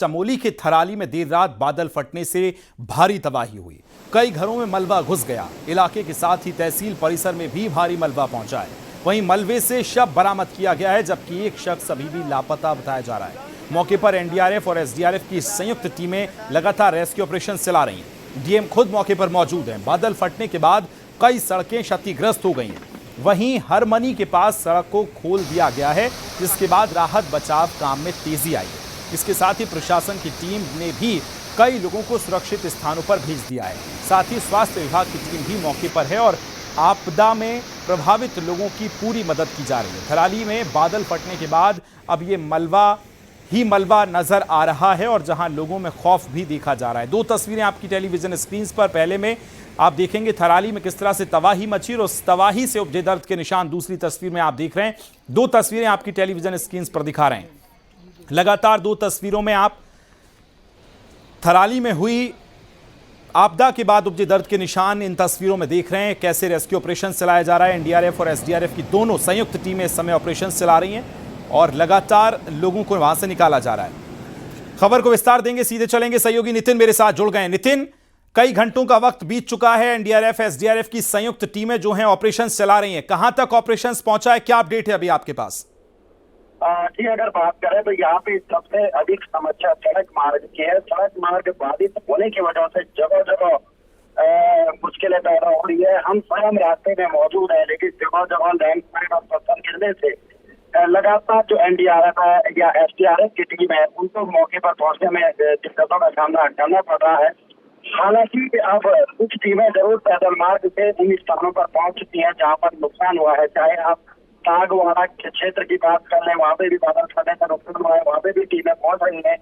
चमोली के थराली में देर रात बादल फटने से भारी तबाही हुई। कई घरों में मलबा घुस गया। इलाके के साथ ही तहसील परिसर में भी भारी मलबा पहुंचा है। वहीं मलबे से शव बरामद किया गया है, जबकि एक शख्स अभी भी लापता बताया जा रहा है। मौके पर एनडीआरएफ और एसडीआरएफ की संयुक्त टीमें लगातार रेस्क्यू ऑपरेशन चला रही हैं। डीएम खुद मौके पर मौजूद हैं। बादल फटने के बाद कई सड़कें क्षतिग्रस्त हो गई हैं। वहीं हरमनी के पास सड़क को खोल दिया गया है, जिसके बाद राहत बचाव काम में तेजी आई है। इसके साथ ही प्रशासन की टीम ने भी कई लोगों को सुरक्षित स्थानों पर भेज दिया है। साथ ही स्वास्थ्य विभाग की टीम भी मौके पर है और आपदा में प्रभावित लोगों की पूरी मदद की जा रही है। थराली में बादल फटने के बाद अब ये मलबा नजर आ रहा है और जहां लोगों में खौफ भी देखा जा रहा है। दो तस्वीरें आपकी टेलीविजन स्क्रीन पर। पहले में आप देखेंगे थराली में किस तरह से तबाही मची और उस तबाही से उपजे दर्द के निशान दूसरी तस्वीर में आप देख रहे हैं। दो तस्वीरें आपकी टेलीविजन स्क्रीन पर दिखा रहे हैं। लगातार दो तस्वीरों में आप थराली में हुई आपदा के बाद उपजे दर्द के निशान इन तस्वीरों में देख रहे हैं। कैसे रेस्क्यू ऑपरेशन चलाया जा रहा है। एनडीआरएफ और एसडीआरएफ की दोनों संयुक्त टीमें इस समय ऑपरेशन चला रही हैं और लगातार लोगों को वहां से निकाला जा रहा है। खबर को विस्तार देंगे, सीधे चलेंगे। सहयोगी नितिन मेरे साथ जुड़ गए। नितिन, कई घंटों का वक्त बीत चुका है। एनडीआरएफ एसडीआरएफ की संयुक्त टीमें जो हैं ऑपरेशन चला रही हैं। कहां तक ऑपरेशन पहुंचा है, क्या अपडेट है अभी आपके पास? जी, अगर बात करें तो यहाँ पे सबसे अधिक समस्या सड़क मार्ग की है। सड़क मार्ग बाधित होने की वजह से जगह जगह मुश्किलें पैदा हो रही है। हम स्वयं रास्ते में मौजूद हैं, लेकिन जगह जगह लैंडस्लाइड और पत्थर गिरने से लगातार जो एनडीआरएफ है या एसडीआरएफ की टीम है, उनको मौके पर पहुंचने में दिक्कतों का सामना करना पड़ रहा है। हालांकि अब कुछ टीमें जरूर पैदल मार्ग से उन स्थानों पर पहुंच चुकी हैं जहाँ पर नुकसान हुआ है। चाहे आप तागवाड़ा के क्षेत्र की बात कर लें, वहाँ पे भी बादल फटने का नुकसान हुआ है, वहाँ पे भी टीमें पहुंच रही हैं।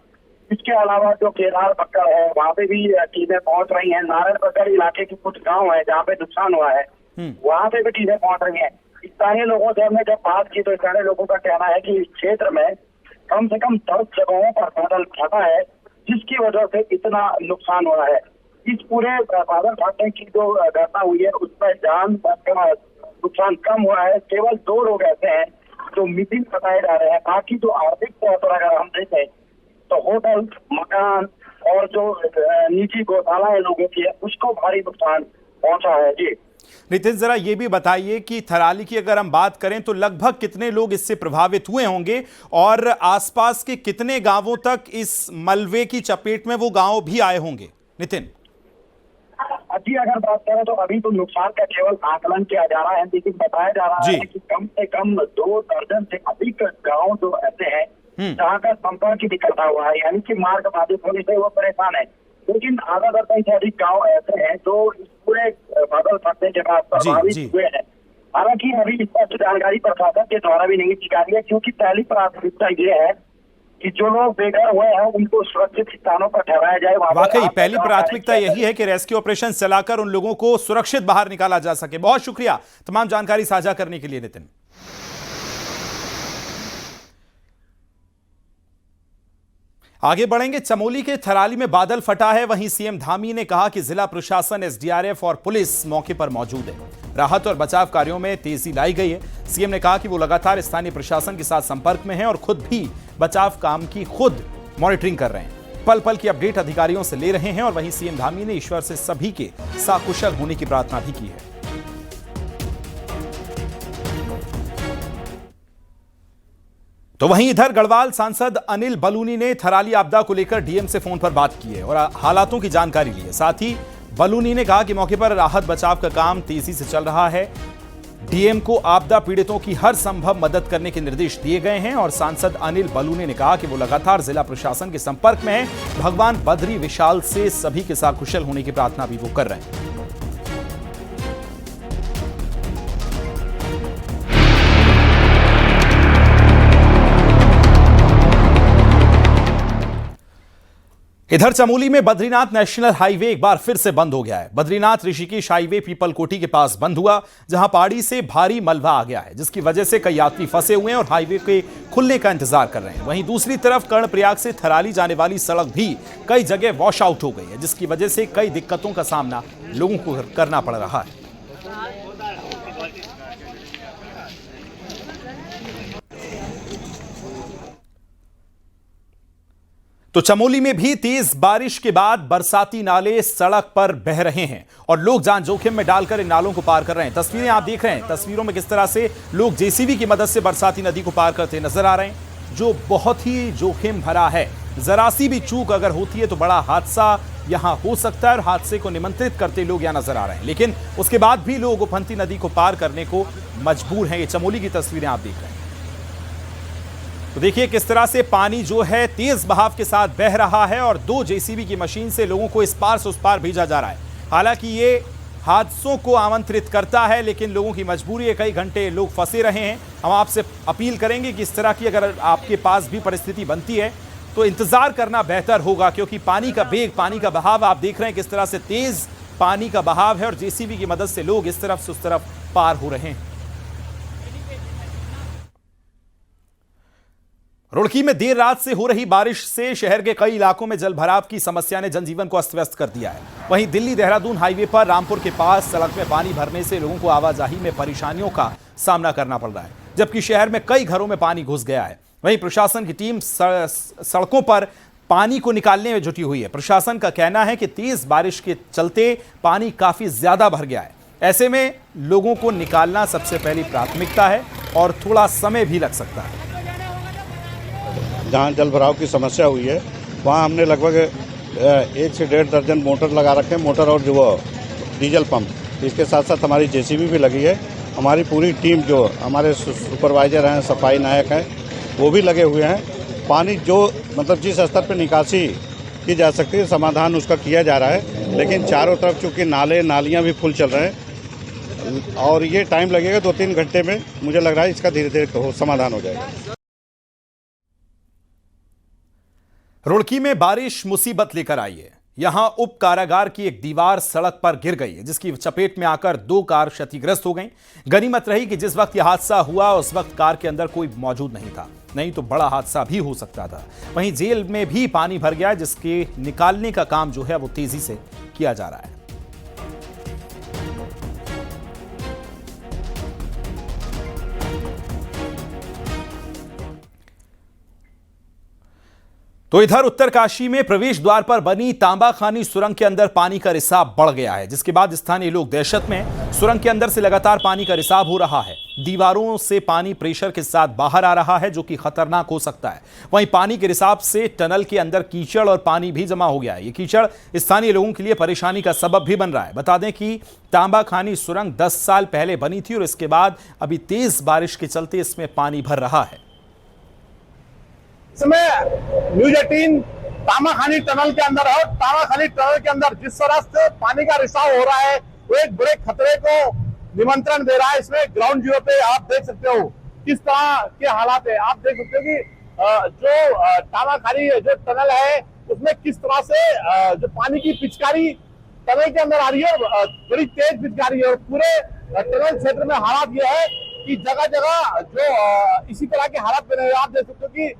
इसके अलावा जो केदार पक्कड़ है, वहाँ पे भी टीमें पहुंच रही हैं। नारायण पक्कड़ इलाके के कुछ गाँव है जहाँ पे नुकसान हुआ है, वहाँ पे भी टीमें पहुंच रही है। स्थानीय लोगों से हमने जब बात की तो स्थानीय लोगों का कहना है कि इस क्षेत्र में कम से कम 10 जगहों पर बादल फटा है, जिसकी वजह से इतना नुकसान हुआ है। इस पूरे बादल फटने की जो घटना हुई है उसमें जान का नुकसान कम हुआ है। केवल 2 लोग ऐसे हैं जो मिसिंग बताए जा रहे हैं। बाकी जो आर्थिक तौर पर अगर हम देखें तो होटल, मकान और जो निजी गौशालाएं लोगों की है, उसको भारी नुकसान पहुंचा है। जी नितिन, जरा ये भी बताइए कि थराली की अगर हम बात करें तो लगभग कितने लोग इससे प्रभावित हुए होंगे और आसपास के कितने गांवों तक इस मलबे की चपेट में वो गांव भी आए होंगे? नितिन जी, अगर बात करें तो अभी तो नुकसान का केवल आकलन किया जा रहा है, लेकिन बताया जा रहा है कि कम से कम 2 दर्जन से अधिक गांव जो ऐसे हैं जहाँ का संपर्क की दिक्कत हुआ है, यानी कि मार्ग बाधित होने से वो परेशान है। लेकिन आधा दर्जन से अधिक गांव ऐसे हैं जो इस पूरे बादल फटने के बाद प्रभावित हुए हैं। हालांकि अभी स्पष्ट जानकारी प्रशासन के द्वारा भी नहीं दी जा रही है, क्योंकि पहली प्राथमिकता ये है कि जो लोग बेघर हुए हैं उनको सुरक्षित स्थानों पर ठहराया जाए। वाकई पहली प्राथमिकता यही है कि रेस्क्यू ऑपरेशन चलाकर उन लोगों को सुरक्षित बाहर निकाला जा सके। बहुत शुक्रिया तमाम जानकारी साझा करने के लिए नितिन। आगे बढ़ेंगे। चमोली के थराली में बादल फटा है, वहीं सीएम धामी ने कहा कि जिला प्रशासन, एसडीआरएफ और पुलिस मौके पर मौजूद है। राहत और बचाव कार्यों में तेजी लाई गई है। सीएम ने कहा कि वो लगातार स्थानीय प्रशासन के साथ संपर्क में हैं और खुद भी बचाव काम की मॉनिटरिंग कर रहे हैं। पल पल की अपडेट अधिकारियों से ले रहे हैं और वहीं सीएम धामी ने ईश्वर से सभी के सकुशल होने की प्रार्थना भी की है। तो वहीं इधर गढ़वाल सांसद अनिल बलूनी ने थराली आपदा को लेकर डीएम से फोन पर बात की है और हालातों की जानकारी ली है। साथ ही बलूनी ने कहा कि मौके पर राहत बचाव का काम तेजी से चल रहा है। डीएम को आपदा पीड़ितों की हर संभव मदद करने के निर्देश दिए गए हैं और सांसद अनिल बलूनी ने कहा कि वो लगातार जिला प्रशासन के संपर्क में हैं। भगवान बद्री विशाल से सभी के साथ कुशल होने की प्रार्थना भी वो कर रहे हैं। इधर चमोली में बद्रीनाथ नेशनल हाईवे एक बार फिर से बंद हो गया है। बद्रीनाथ ऋषिकेश हाईवे पीपलकोटी के पास बंद हुआ, जहां पहाड़ी से भारी मलबा आ गया है, जिसकी वजह से कई यात्री फंसे हुए हैं और हाईवे के खुलने का इंतजार कर रहे हैं। वहीं दूसरी तरफ कर्णप्रयाग से थराली जाने वाली सड़क भी कई जगह वॉश आउट हो गई है, जिसकी वजह से कई दिक्कतों का सामना लोगों को करना पड़ रहा है। तो तो चमोली में भी तेज बारिश के बाद बरसाती नाले सड़क पर बह रहे हैं और लोग जान जोखिम में डालकर इन नालों को पार कर रहे हैं। तस्वीरें आप देख रहे हैं, तस्वीरों में किस तरह से लोग जेसीबी की मदद से बरसाती नदी को पार करते नजर आ रहे हैं, जो बहुत ही जोखिम भरा है। जरा सी भी चूक अगर होती है तो बड़ा हादसा यहां हो सकता है और हादसे को निमंत्रित करते लोग यहां नजर आ रहे हैं, लेकिन उसके बाद भी लोग उफनती नदी को पार करने को मजबूर हैं। ये चमोली की तस्वीरें आप देख रहे हैं। तो देखिए किस तरह से पानी जो है तेज बहाव के साथ बह रहा है और 2 जेसीबी की मशीन से लोगों को इस पार से उस पार भेजा जा रहा है। हालांकि ये हादसों को आमंत्रित करता है, लेकिन लोगों की मजबूरी है, कई घंटे लोग फंसे रहे हैं। हम आपसे अपील करेंगे कि इस तरह की अगर आपके पास भी परिस्थिति बनती है तो इंतजार करना बेहतर होगा, क्योंकि पानी का वेग, पानी का बहाव आप देख रहे हैं किस तरह से तेज पानी का बहाव है और जेसीबी की मदद से लोग इस तरफ से उस तरफ पार हो रहे हैं। रुड़की में देर रात से हो रही बारिश से शहर के कई इलाकों में जलभराव की समस्या ने जनजीवन को अस्त व्यस्त कर दिया है। वहीं दिल्ली देहरादून हाईवे पर रामपुर के पास सड़क में पानी भरने से लोगों को आवाजाही में परेशानियों का सामना करना पड़ रहा है, जबकि शहर में कई घरों में पानी घुस गया है। वहीं प्रशासन की टीम सड़कों पर पानी को निकालने में जुटी हुई है। प्रशासन का कहना है कि तेज बारिश के चलते पानी काफी ज्यादा भर गया है। ऐसे में लोगों को निकालना सबसे पहली प्राथमिकता है और थोड़ा समय भी लग सकता है। जहाँ जल भराव की समस्या हुई है वहाँ हमने लगभग 1 से 1.5 दर्जन मोटर लगा रखे हैं, मोटर और जो डीजल पंप। इसके साथ साथ हमारी जेसीबी भी लगी है। हमारी पूरी टीम, जो हमारे सुपरवाइजर हैं, सफाई नायक हैं, वो भी लगे हुए हैं। पानी जो मतलब जिस स्तर पर निकासी की जा सकती है समाधान उसका किया जा रहा है, लेकिन चारों तरफ चूँकि नाले नालियाँ भी फुल चल रहे हैं और ये टाइम लगेगा 2-3 घंटे में। मुझे लग रहा है इसका धीरे धीरे समाधान हो जाएगा। रुड़की में बारिश मुसीबत लेकर आई है। यहां उप कारागार की एक दीवार सड़क पर गिर गई है, जिसकी चपेट में आकर 2 कार क्षतिग्रस्त हो गईं। गनीमत रही कि जिस वक्त यह हादसा हुआ उस वक्त कार के अंदर कोई मौजूद नहीं था, नहीं तो बड़ा हादसा भी हो सकता था। वहीं जेल में भी पानी भर गया, जिसके निकालने का काम जो है वो तेजी से किया जा रहा है। तो इधर उत्तरकाशी में प्रवेश द्वार पर बनी तांबाखानी सुरंग के अंदर पानी का रिसाव बढ़ गया है, जिसके बाद स्थानीय लोग दहशत में हैं। सुरंग के अंदर से लगातार पानी का रिसाव हो रहा है। दीवारों से पानी प्रेशर के साथ बाहर आ रहा है, जो कि खतरनाक हो सकता है। वहीं पानी के रिसाव से टनल के अंदर कीचड़ और पानी भी जमा हो गया है। ये कीचड़ स्थानीय लोगों के लिए परेशानी का सबब भी बन रहा है। बता दें कि तांबाखानी सुरंग 10 साल पहले बनी थी और इसके बाद अभी तेज बारिश के चलते इसमें पानी भर रहा है। इसमें न्यूज 18 तामाखानी टनल के अंदर है। तामाखानी टनल के अंदर जिस तरह से पानी का रिसाव हो रहा है वो एक बड़े खतरे को निमंत्रण दे रहा है। इसमें ग्राउंड जीरो पे आप देख सकते हो किस तरह के हालात है। आप देख सकते हो कि जो तामाखानी जो टनल है उसमें किस तरह से जो पानी की पिचकारी टनल के अंदर आ रही है, बड़ी तेज पिचकारी है। और पूरे टनल क्षेत्र में हालात ये है कि जगह जगह जो इसी तरह के हालात बने हुए। आप देख सकते हो कि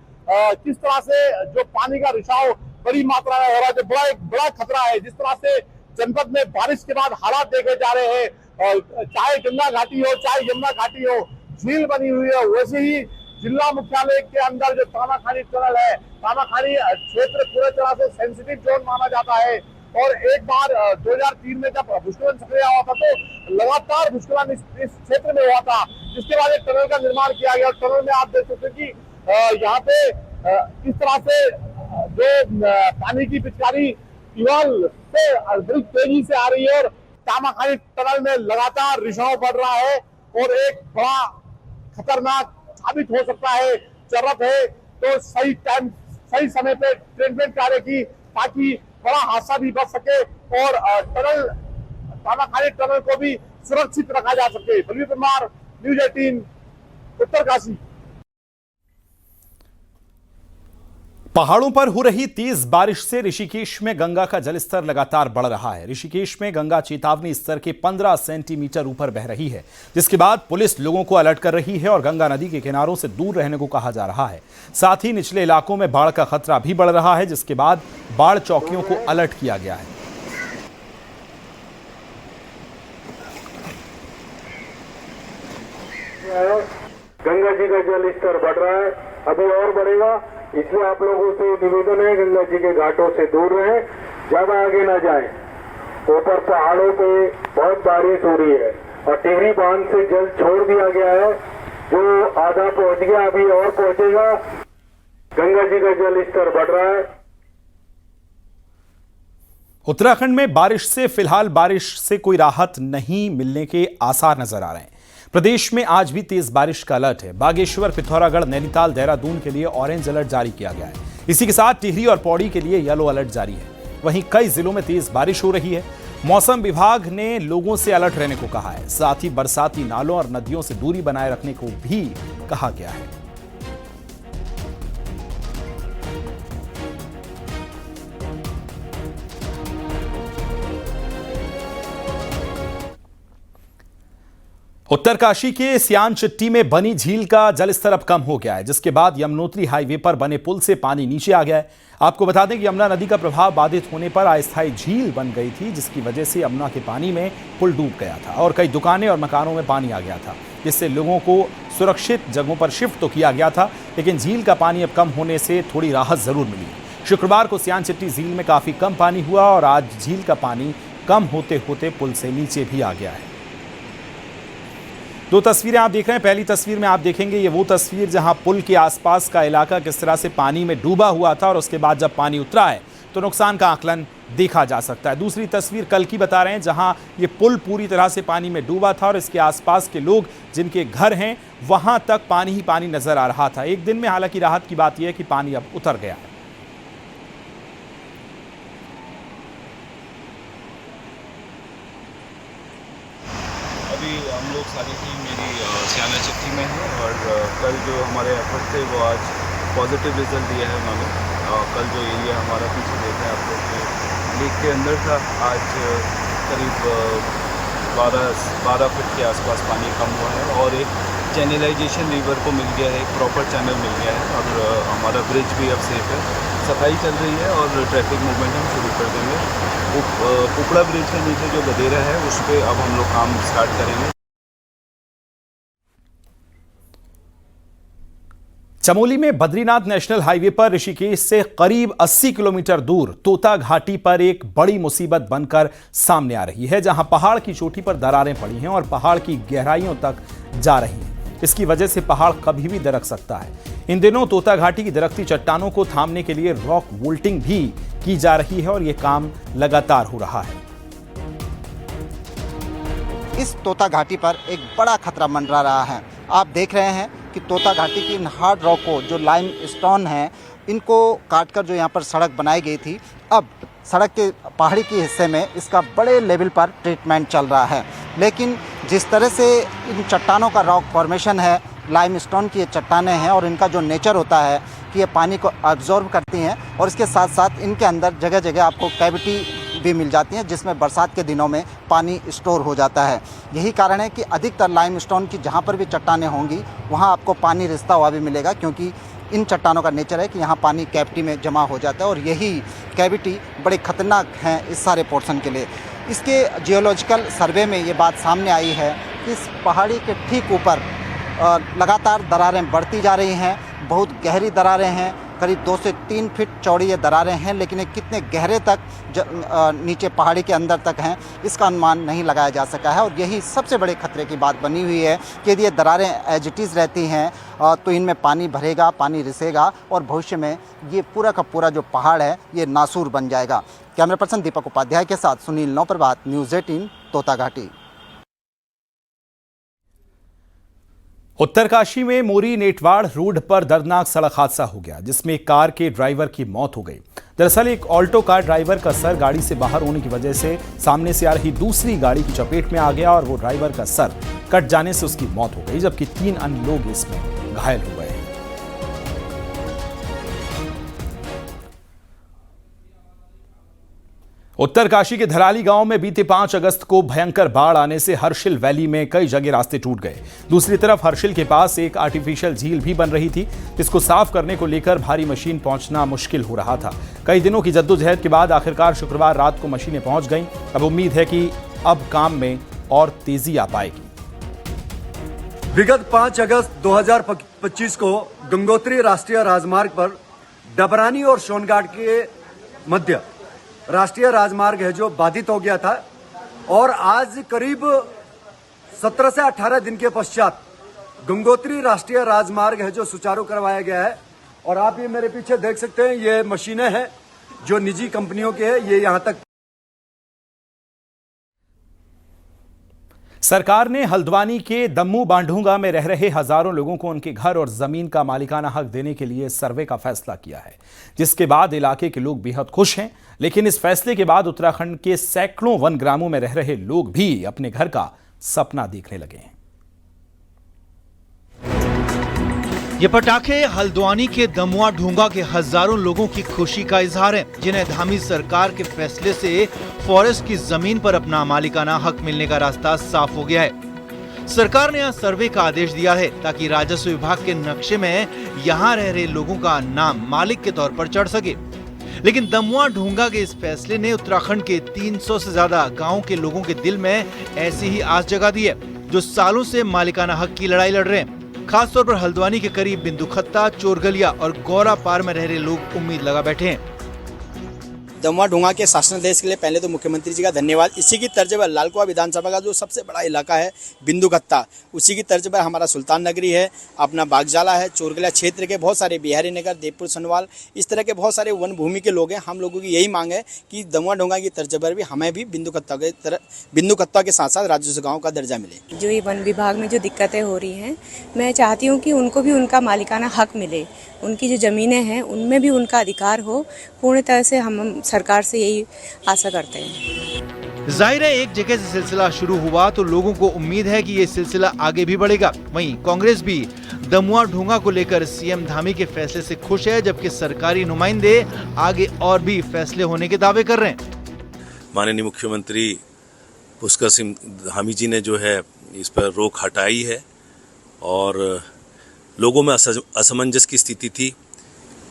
किस तरह से जो पानी का रिसाव बड़ी मात्रा में हो रहा है, जो एक बड़ा खतरा है। जिस तरह से जनपद में बारिश के बाद हालात देखे जा रहे हैं, चाहे गंगा घाटी हो चाहे यमुना घाटी हो, झील बनी हुई है, वैसे ही जिला मुख्यालय के अंदर जो तामाखानी टनल है, तामाखानी क्षेत्र पूरे तरह से सेंसिटिव जोन माना जाता है। और एक बार 2003 में जब भूस्खलन सक्रिय हुआ था तो लगातार भूस्खलन इस क्षेत्र में हुआ था, जिसके बाद एक टनल का निर्माण किया गया। टनल में आप देख सकते हैं कि यहाँ पे इस तरह से जो पानी की पिचकारी दीवार से बड़ी तेजी से आ रही है और तामाखानी टनल में लगातार रिसाव बढ़ रहा है और एक बड़ा खतरनाक साबित हो सकता है। जरूरत है तो सही टाइम सही समय पे ट्रीटमेंट कार्य की, ताकि बड़ा हादसा भी बच सके और टनल तामाखानी टनल को भी सुरक्षित रखा जा सके। बलवीर कुमार, न्यूज 18 उत्तरकाशी। पहाड़ों पर हो रही तेज बारिश से ऋषिकेश में गंगा का जलस्तर लगातार बढ़ रहा है। ऋषिकेश में गंगा चेतावनी स्तर के 15 सेंटीमीटर ऊपर बह रही है, जिसके बाद पुलिस लोगों को अलर्ट कर रही है और गंगा नदी के किनारों से दूर रहने को कहा जा रहा है। साथ ही निचले इलाकों में बाढ़ का खतरा भी बढ़ रहा है, जिसके बाद बाढ़ चौकियों को अलर्ट किया गया है। गंगा जी का जल स्तर बढ़ रहा है, अभी और बढ़ेगा। इसलिए आप लोगों से निवेदन है, गंगा जी के घाटों से दूर रहें, ज्यादा आगे ना जाएं। ऊपर पहाड़ों पे बहुत बारिश हो रही है और टिहरी बांध से जल छोड़ दिया गया है, जो आधा पहुंच गया, अभी और पहुंचेगा। गंगा जी का जल स्तर बढ़ रहा है। उत्तराखंड में फिलहाल बारिश से कोई राहत नहीं मिलने के आसार नजर आ रहे हैं। प्रदेश में आज भी तेज बारिश का अलर्ट है। बागेश्वर, पिथौरागढ़, नैनीताल, देहरादून के लिए ऑरेंज अलर्ट जारी किया गया है। इसी के साथ टिहरी और पौड़ी के लिए येलो अलर्ट जारी है। वहीं कई जिलों में तेज बारिश हो रही है। मौसम विभाग ने लोगों से अलर्ट रहने को कहा है। साथ ही बरसाती नालों और नदियों से दूरी बनाए रखने को भी कहा गया है। उत्तरकाशी के सियान चिट्टी में बनी झील का जलस्तर अब कम हो गया है, जिसके बाद यमुनोत्री हाईवे पर बने पुल से पानी नीचे आ गया है। आपको बता दें कि यमुना नदी का प्रभाव बाधित होने पर अस्थायी झील बन गई थी, जिसकी वजह से यमुना के पानी में पुल डूब गया था और कई दुकानें और मकानों में पानी आ गया था, जिससे लोगों को सुरक्षित जगहों पर शिफ्ट तो किया गया था, लेकिन झील का पानी अब कम होने से थोड़ी राहत जरूर मिली। शुक्रवार को सियान चिट्टी झील में काफी कम पानी हुआ और आज झील का पानी कम होते होते पुल से नीचे भी आ गया है। दो तस्वीरें आप देख रहे हैं। पहली तस्वीर में आप देखेंगे ये वो तस्वीर जहां पुल के आसपास का इलाका किस तरह से पानी में डूबा हुआ था और उसके बाद जब पानी उतरा है तो नुकसान का आकलन देखा जा सकता है। दूसरी तस्वीर कल की बता रहे हैं जहां ये पुल पूरी तरह से पानी में डूबा था और इसके आसपास के लोग जिनके घर हैं वहां तक पानी ही पानी नजर आ रहा था। एक दिन में हालांकि राहत की बात यह है कि पानी अब उतर गया है। अभी हम लोग सारी टीम मेरी सियाना चिट्ठी में है और कल जो हमारे एफर्ट थे वो आज पॉजिटिव रिजल्ट दिया है उन्होंने। कल जो एरिया हमारा पीछे देखा है आप लोग लेक के अंदर था, आज करीब 12 फीट के आसपास पानी कम हुआ है और एक चैनलाइजेशन रिवर को मिल गया है, एक प्रॉपर चैनल मिल गया है और हमारा ब्रिज भी अब सेफ है। सफाई चल रही है और ट्रैफिक मूवमेंट हम शुरू कर देंगे। कुपड़ा ब्रिज के नीचे जो गदेरा है उस पर अब हम लोग काम स्टार्ट करेंगे। चमोली में बद्रीनाथ नेशनल हाईवे पर ऋषिकेश से करीब 80 किलोमीटर दूर तोता घाटी पर एक बड़ी मुसीबत बनकर सामने आ रही है, जहां पहाड़ की चोटी पर दरारें पड़ी हैं और पहाड़ की गहराइयों तक जा रही हैं। इसकी वजह से पहाड़ कभी भी दरक सकता है। इन दिनों तोता घाटी की दरकती चट्टानों को थामने के लिए रॉक वोल्टिंग भी की जा रही है और यह काम लगातार हो रहा है। इस तोता घाटी पर एक बड़ा खतरा मंडरा रहा है। आप देख रहे हैं कि तोता घाटी की इन हार्ड रॉक को, जो लाइम स्टोन है, इनको काटकर जो यहाँ पर सड़क बनाई गई थी, अब सड़क के पहाड़ी के हिस्से में इसका बड़े लेवल पर ट्रीटमेंट चल रहा है। लेकिन जिस तरह से इन चट्टानों का रॉक फॉर्मेशन है, लाइमस्टोन की ये चट्टानें हैं और इनका जो नेचर होता है कि ये पानी को अब्जॉर्ब करती हैं और इसके साथ साथ इनके अंदर जगह जगह आपको कैविटी भी मिल जाती हैं, जिसमें बरसात के दिनों में पानी स्टोर हो जाता है। यही कारण है कि अधिकतर लाइमस्टोन की जहाँ पर भी चट्टानें होंगी वहाँ आपको पानी रिसता हुआ भी मिलेगा, क्योंकि इन चट्टानों का नेचर है कि यहाँ पानी कैविटी में जमा हो जाता है और यही कैविटी बड़े खतरनाक हैं इस सारे पोर्शन के लिए। इसके जियोलॉजिकल सर्वे में ये बात सामने आई है कि इस पहाड़ी के ठीक ऊपर लगातार दरारें बढ़ती जा रही हैं। बहुत गहरी दरारें हैं, करीब 2 से 3 फीट चौड़ी ये दरारें हैं, लेकिन ये कितने गहरे तक नीचे पहाड़ी के अंदर तक हैं इसका अनुमान नहीं लगाया जा सका है। और यही सबसे बड़े खतरे की बात बनी हुई है कि यदि ये दरारें एज इट इज़ रहती हैं तो इनमें पानी भरेगा, पानी रिसेगा और भविष्य में ये पूरा का पूरा जो पहाड़ है ये नासूर बन जाएगा। कैमरा पर्सन दीपक उपाध्याय के साथ सुनील नौप्रभात, न्यूज़ 18, तोता घाटी। उत्तरकाशी में मोरी नेटवाड़ रोड पर दर्दनाक सड़क हादसा हो गया, जिसमें एक कार के ड्राइवर की मौत हो गई। दरअसल एक ऑल्टो कार ड्राइवर का सर गाड़ी से बाहर होने की वजह से सामने से आ रही दूसरी गाड़ी की चपेट में आ गया और वो ड्राइवर का सर कट जाने से उसकी मौत हो गई, जबकि 3 अन्य लोग इसमें घायल हो गए। उत्तरकाशी के धराली गांव में बीते 5 अगस्त को भयंकर बाढ़ आने से हर्षिल वैली में कई जगह रास्ते टूट गए। दूसरी तरफ हर्षिल के पास एक आर्टिफिशियल झील भी बन रही थी, जिसको साफ करने को लेकर भारी मशीन पहुंचना मुश्किल हो रहा था। कई दिनों की जद्दोजहद के बाद आखिरकार शुक्रवार रात को मशीनें पहुंच गईं। अब उम्मीद है कि अब काम में और तेजी आ पाएगी। विगत 5 अगस्त 2025 को गंगोत्री राष्ट्रीय राजमार्ग पर डबरानी और सोनगाड़ के मध्य राष्ट्रीय राजमार्ग है जो बाधित हो गया था और आज करीब 17 से 18 दिन के पश्चात गंगोत्री राष्ट्रीय राजमार्ग है जो सुचारू करवाया गया है। और आप ये मेरे पीछे देख सकते हैं, ये मशीनें हैं जो निजी कंपनियों के हैं, ये यहां तक। सरकार ने हल्द्वानी के दम्मू बांढूंगा में रह रहे हजारों लोगों को उनके घर और जमीन का मालिकाना हक देने के लिए सर्वे का फैसला किया है, जिसके बाद इलाके के लोग बेहद खुश हैं। लेकिन इस फैसले के बाद उत्तराखंड के सैकड़ों वन ग्रामों में रह रहे लोग भी अपने घर का सपना देखने लगे हैं। ये पटाखे हल्द्वानी के दमुआ ढूंगा के हजारों लोगों की खुशी का इजहार है, जिन्हें धामी सरकार के फैसले से फॉरेस्ट की जमीन पर अपना मालिकाना हक मिलने का रास्ता साफ हो गया है। सरकार ने यहाँ सर्वे का आदेश दिया है ताकि राजस्व विभाग के नक्शे में यहाँ रह रहे लोगों का नाम मालिक के तौर पर चढ़ सके। लेकिन दमुआ ढूंगा के इस फैसले ने उत्तराखंड के 300 से ज्यादा गाँव के लोगों के दिल में ऐसी ही आस जगा दी है, जो सालों से मालिकाना हक की लड़ाई लड़ रहे हैं। खासतौर पर हल्द्वानी के करीब बिंदुखत्ता, चोरगलिया और गौरा पार में रह रहे लोग उम्मीद लगा बैठे हैं। दमुआ ढूंगा के शासनादेश के लिए पहले तो मुख्यमंत्री जी का धन्यवाद। इसी की तर्ज पर लालकुआं विधानसभा का जो सबसे बड़ा इलाका है बिंदुखत्ता, उसी की तर्ज पर हमारा सुल्तान नगरी है, अपना बागजाला है, चोरगलिया क्षेत्र के बहुत सारे बिहारी नगर, देवपुर सनवाल, इस तरह के बहुत सारे वन भूमि के लोग हैं। हम लोगों की यही मांग है कि दमुआ ढूंगा की तर्ज पर भी हमें भी बिंदुखत्ता के साथ साथ राजस्व गाँव का दर्जा मिले। जो ये वन विभाग में जो दिक्कतें हो रही हैं, मैं चाहती हूँ कि उनको भी उनका मालिकाना हक मिले, उनकी जो ज़मीनें हैं उनमें भी उनका अधिकार हो। पूर्ण तरह से हम सरकार से यही आशा करते हैं। जाहिर है, एक जगह से सिलसिला शुरू हुआ तो लोगों को उम्मीद है कि ये सिलसिला आगे भी बढ़ेगा। वहीं कांग्रेस भी दमुआ ढूंगा को लेकर सीएम धामी के फैसले से खुश है, जबकि सरकारी नुमाइंदे आगे और भी फैसले होने के दावे कर रहे हैं। माननीय मुख्यमंत्री पुष्कर सिंह धामी जी ने जो है इस पर रोक हटाई है और लोगों में असमंजस की स्थिति थी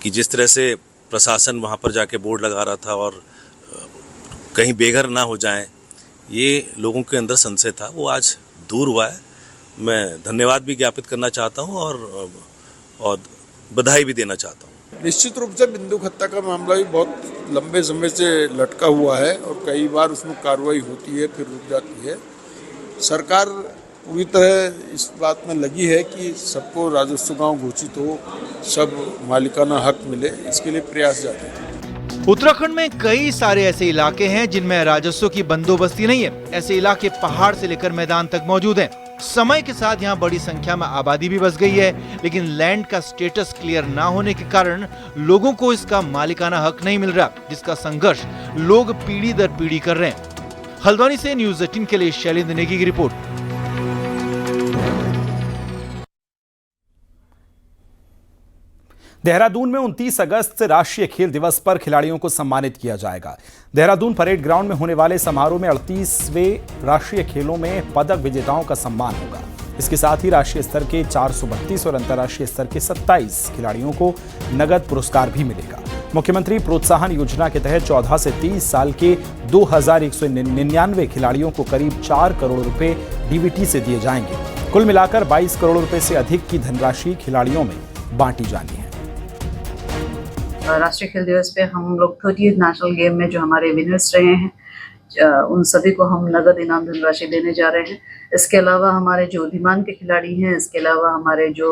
कि जिस तरह से प्रशासन वहाँ पर जाके बोर्ड लगा रहा था और कहीं बेघर ना हो जाएं, ये लोगों के अंदर संशय था, वो आज दूर हुआ है। मैं धन्यवाद भी ज्ञापित करना चाहता हूँ और बधाई भी देना चाहता हूँ। निश्चित रूप से बिंदुखत्ता का मामला भी बहुत लंबे समय से लटका हुआ है और कई बार उसमें कार्रवाई होती है फिर रुक जाती है। सरकार पूरी तरह इस बात में लगी है कि सबको राजस्व गांव घोषित हो, सब मालिकाना हक मिले, इसके लिए प्रयास जारी है। उत्तराखंड में कई सारे ऐसे इलाके हैं जिनमें राजस्व की बंदोबस्ती नहीं है। ऐसे इलाके पहाड़ से लेकर मैदान तक मौजूद हैं। समय के साथ यहाँ बड़ी संख्या में आबादी भी बस गई है, लेकिन लैंड का स्टेटस क्लियर ना होने के कारण लोगों को इसका मालिकाना हक नहीं मिल रहा, जिसका संघर्ष लोग पीढ़ी दर पीढ़ी कर रहे हैं। हल्द्वानी से न्यूज़ 18 के लिए शैलेंद्र नेगी की रिपोर्ट। देहरादून में 29 अगस्त राष्ट्रीय खेल दिवस पर खिलाड़ियों को सम्मानित किया जाएगा। देहरादून परेड ग्राउंड में होने वाले समारोह में 38वें राष्ट्रीय खेलों में पदक विजेताओं का सम्मान होगा। इसके साथ ही राष्ट्रीय स्तर के 432 और अंतर्राष्ट्रीय स्तर के 27 खिलाड़ियों को नगद पुरस्कार भी मिलेगा। मुख्यमंत्री प्रोत्साहन योजना के तहत 14 से 30 साल के 2199 खिलाड़ियों को करीब 4 करोड़ रुपए डीबीटी से दिए जाएंगे। कुल मिलाकर 22 करोड़ रुपए से अधिक की धनराशि खिलाड़ियों में बांटी जानी है। राष्ट्रीय खेल दिवस पे हम लोग 30th नेशनल गेम में जो हमारे विनर्स रहे हैं उन सभी को हम नगद इनाम धनराशि देने जा रहे हैं। इसके अलावा हमारे जो उद्यमान के खिलाड़ी हैं, इसके अलावा हमारे जो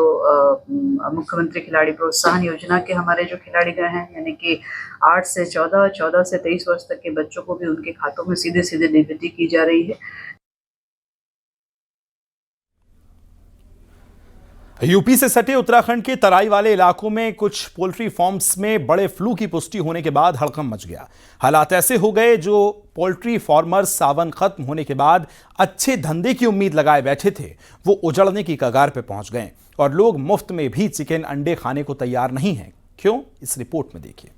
मुख्यमंत्री खिलाड़ी प्रोत्साहन योजना के हमारे जो खिलाड़ी गए हैं, यानी कि 8 से 14, 14 से 23 वर्ष तक के बच्चों को भी उनके खातों में सीधे सीधे डीबीटी की जा रही है। यूपी से सटे उत्तराखंड के तराई वाले इलाकों में कुछ पोल्ट्री फार्म्स में बड़े फ्लू की पुष्टि होने के बाद हड़कंप मच गया। हालात ऐसे हो गए जो पोल्ट्री फार्मर्स सावन खत्म होने के बाद अच्छे धंधे की उम्मीद लगाए बैठे थे, वो उजड़ने की कगार पे पहुंच गए और लोग मुफ्त में भी चिकन अंडे खाने को तैयार नहीं हैं। क्यों? इस रिपोर्ट में देखिए।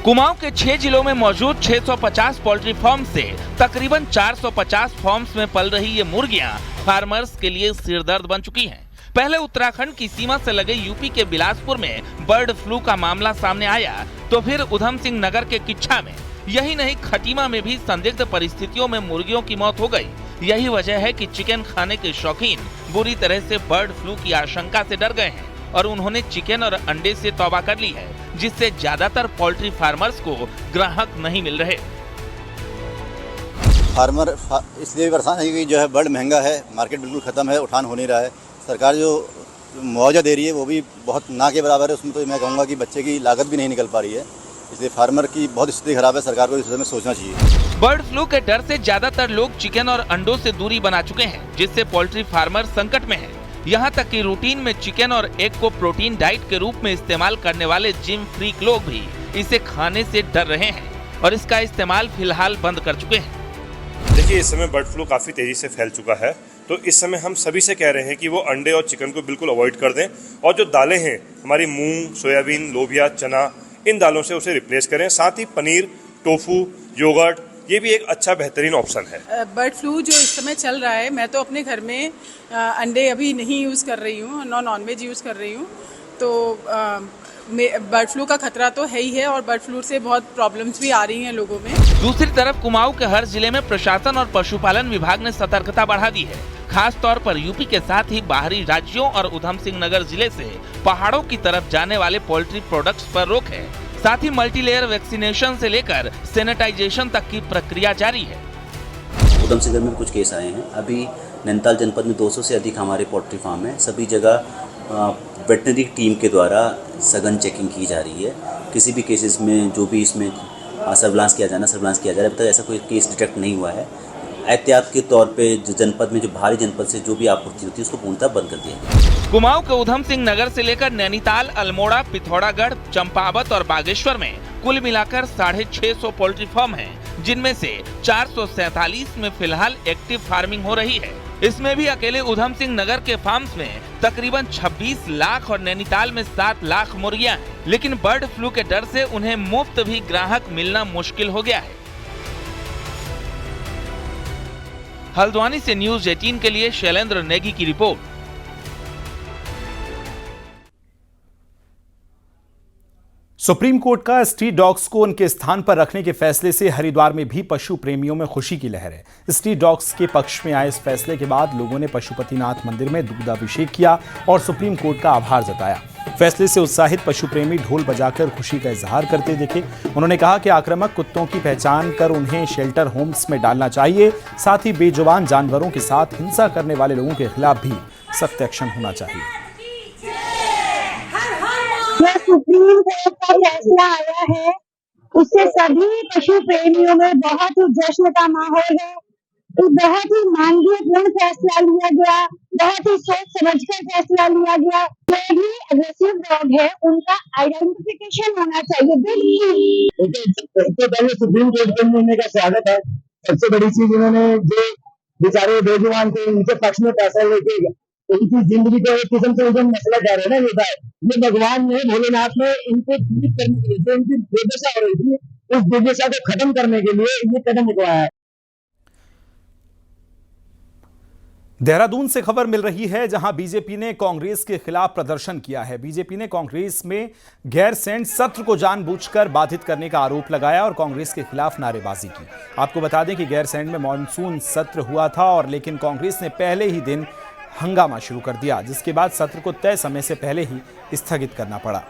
कुमाऊं के 6 जिलों में मौजूद 650 पोल्ट्री फार्म से तकरीबन 450 फार्म्स में पल रही ये मुर्गियां फार्मर्स के लिए सिरदर्द बन चुकी हैं। पहले उत्तराखंड की सीमा से लगे यूपी के बिलासपुर में बर्ड फ्लू का मामला सामने आया, तो फिर उधम सिंह नगर के किच्छा में यही नहीं, खटीमा में भी संदिग्ध परिस्थितियों में मुर्गियों की मौत हो गई। यही वजह है कि चिकन खाने के शौकीन बुरी तरह से बर्ड फ्लू की आशंका से डर गए हैं और उन्होंने चिकन और अंडे से तौबा कर ली है, जिससे ज्यादातर पोल्ट्री फार्मर्स को ग्राहक नहीं मिल रहे। फार्मर इसलिए परेशान है कि जो है बर्ड महंगा है, मार्केट बिल्कुल खत्म है, उठान हो नहीं रहा है। सरकार जो मुआवजा दे रही है वो भी बहुत ना के बराबर है, उसमें तो मैं कहूँगा कि बच्चे की लागत भी नहीं निकल पा रही है, इसलिए फार्मर की बहुत स्थिति खराब है। सरकार को इस विषय में सोचना चाहिए। बर्ड फ्लू के डर से ज्यादातर लोग चिकन और अंडों से दूरी बना चुके हैं, जिससे पोल्ट्री फार्मर संकट में है। यहाँ तक कि रूटीन में चिकन और एग को प्रोटीन डाइट के रूप में इस्तेमाल करने वाले जिम फ्रीक लोग भी इसे खाने से डर रहे हैं और इसका इस्तेमाल फिलहाल बंद कर चुके हैं। देखिए, इस समय बर्ड फ्लू काफ़ी तेज़ी से फैल चुका है, तो इस समय हम सभी से कह रहे हैं कि वो अंडे और चिकन को बिल्कुल अवॉइड कर दें और जो दालें हैं हमारी मूंग, सोयाबीन, लोबिया, चना, इन दालों से उसे रिप्लेस करें। साथ ही पनीर, टोफू, योगर्ट, ये भी एक अच्छा बेहतरीन ऑप्शन है। बर्ड फ्लू जो इस समय चल रहा है, मैं तो अपने घर में अंडे अभी नहीं यूज़ कर रही हूँ, नॉन वेज यूज़ कर रही हूँ, तो बर्ड फ्लू का खतरा तो है ही है और बर्ड फ्लू से बहुत प्रॉब्लम्स भी आ रही हैं लोगों में। दूसरी तरफ कुमाऊं के हर जिले में प्रशासन और पशुपालन विभाग ने सतर्कता बढ़ा दी है। खास तौर पर यूपी के साथ ही बाहरी राज्यों और उधम सिंह नगर जिले से पहाड़ों की तरफ जाने वाले पोल्ट्री प्रोडक्ट्स पर रोक है। साथ ही मल्टीलेयर वैक्सीनेशन से लेकर सैनिटाइजेशन तक की प्रक्रिया जारी है। उधम सिंह में कुछ केस आए हैं। अभी नैनीताल जनपद में 200 से अधिक हमारे पोल्ट्री फार्म है। सभी जगह वेटनरी टीम के द्वारा सघन चेकिंग की जा रही है। किसी भी केसेस में जो भी इसमें सर्विलांस किया जा रहा है, अभी तक ऐसा कोई केस डिटेक्ट नहीं हुआ है। एहतियात के तौर पे जो जनपद में, जो भारी जनपद से जो भी आपूर्ति होती है उसको पूर्णतः बंद कर दिया गया। कुमाऊं के उधम सिंह नगर से लेकर नैनीताल, अल्मोड़ा, पिथौरागढ़, चंपावत और बागेश्वर में कुल मिलाकर 650 पोल्ट्री फार्म हैं, जिनमें से 447 में फिलहाल एक्टिव फार्मिंग हो रही है। इसमें भी अकेले उधम सिंह नगर के फार्म्स में तकरीबन 26 लाख और नैनीताल में 7 लाख मुर्गियां हैं, लेकिन बर्ड फ्लू के डर से उन्हें मुफ्त भी ग्राहक मिलना मुश्किल हो गया है। हल्द्वानी से न्यूज़ 18 के लिए शैलेंद्र नेगी की रिपोर्ट। सुप्रीम कोर्ट का स्ट्रीट डॉग्स को उनके स्थान पर रखने के फैसले से हरिद्वार में भी पशु प्रेमियों में खुशी की लहर है। स्ट्रीट डॉग्स के पक्ष में आए इस फैसले के बाद लोगों ने पशुपतिनाथ मंदिर में दूधाभिषेक किया और सुप्रीम कोर्ट का आभार जताया। फैसले से उत्साहित पशु प्रेमी ढोल बजाकर खुशी का इजहार करते दिखे। उन्होंने कहा कि आक्रामक कुत्तों की पहचान कर उन्हें शेल्टर होम्स में डालना चाहिए। साथ ही बेजुबान जानवरों के साथ हिंसा करने वाले लोगों के खिलाफ भी सख्त एक्शन होना चाहिए। सुप्रीम कोर्ट का फैसला आया है, उससे सभी पशु प्रेमियों में बहुत ही जश्न का माहौल है। एक बहुत ही मानवीयपूर्ण फैसला लिया गया, बहुत ही सोच समझकर फैसला लिया गया। जो भी अग्रेसिव डॉग है उनका आइडेंटिफिकेशन होना चाहिए। सबसे पहले सुप्रीम कोर्ट के निर्णय का स्वागत है। सबसे बड़ी चीज उन्होंने जो बेचारे बेजुबान थे उनके पक्ष में फैसला लेके उनकी जिंदगी को एक किस्म से मसला जा रहा है ना, ये भगवान ने, भोलेनाथ ने इनको दूर करने के लिए, जो इनकी दुर्दशा हो रही थी, उस दुर्दशा को खत्म करने के लिए ये कदम उठाया है। देहरादून से खबर मिल रही है, जहां बीजेपी ने कांग्रेस के खिलाफ प्रदर्शन किया है। बीजेपी ने कांग्रेस में गैरसैंण सत्र को जानबूझकर बाधित करने का आरोप लगाया और कांग्रेस के खिलाफ नारेबाजी की। आपको बता दें कि गैरसैंण में मॉनसून सत्र हुआ था और लेकिन कांग्रेस ने पहले ही दिन हंगामा शुरू कर दिया, जिसके बाद सत्र को तय समय से पहले ही स्थगित करना पड़ा।